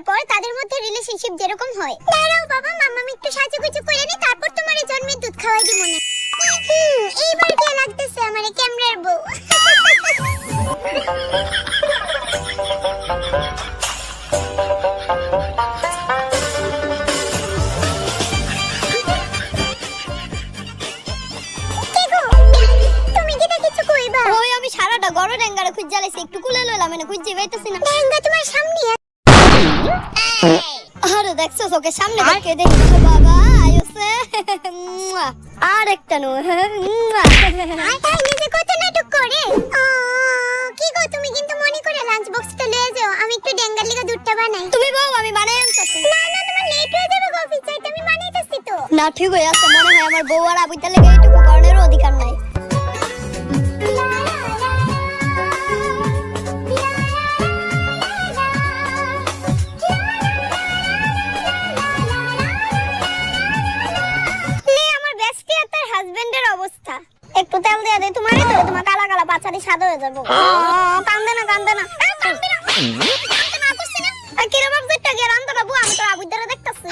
পর তাদের মধ্যে রিলেশনশিপ যেরকম হয়। দাঁড়াও বাবা, মাম্মা আমি একটু সাজুগুজু করে নি, তারপর তোমার জন্মের দুধ খাওয়াই দিব না। এইবার কে লাগতেছে আমারে ক্যামেরার বউ? তুমি কি কিছু কইবা? ওই আমি সারাটা গড় ডেঙ্গারে খুঁজে লাইছি, একটু কুলে লইলাম, মানে খুঁজে পাইতেছি না। ডেঙ্গা তোমার সামনে। আরে দেখছো ওকে সামনে দেখে দেখি তো বাবা আইছে। আর একটা নো। আই নিজে কত নাটক করে। কি গো তুমি কিন্তু মনে করে লাঞ্চ বক্সটা লয়ে যাও, আমি একটু ডেঙ্গার লিগা দুধটা বানাই। তুমি বউ আমি বানাই আনতাছি। না না তোমার লেট হয়ে যাবে গো, অফিস যাইতে আমি বানাইতাছি তো। না ঠিক হয়ে আছে, মনে হয় আমার বউ আর আবুইতা লেগে এইটুকু করার অধিকার নাই। হাজবেন্ডের অবস্থা একটু তেল দিয়ে দে, তোমারে তো তোমার কালা কালা পাছাড়ি সাদা হয়ে যাবে। কান্দে না কান্দে না কান্দে না করছিস না। আর কি রে বাপ যেটা গেরান তো বাবু, আমি তো আবুই ধরে দেখতাছি।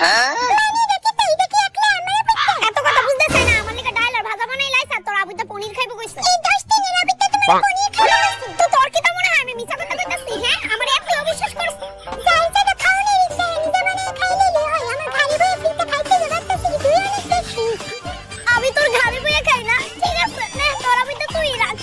নানি দেখি তো এটা কি একলা আমার পেটে। এত কথা বুঝতে চাই না, আমার লিগা ডাল আর ভাজা বানাই লাইছ, আর তোর আবুই তো পনির খাইবো কইছে। এই 10 দিনের আবিতে তুমি পনির খাইছো তো তোর কি তা মনে হয় আমি মিছা কথা কইতাছি? হ্যাঁ আমার এত অবিশ্বাস করছ। যাই যাই খাওয়ানোর ইচ্ছা নিজে বানাই খাইলে হয়, আমার ঘরে বসে ফ্রিতে খাইতে যাচ্ছিস কি তুই অনেক বেশি। আমি তোর ঘরে বসে খাই না, ঠিক আছে নে তোর আবুই তো তুই রাখ।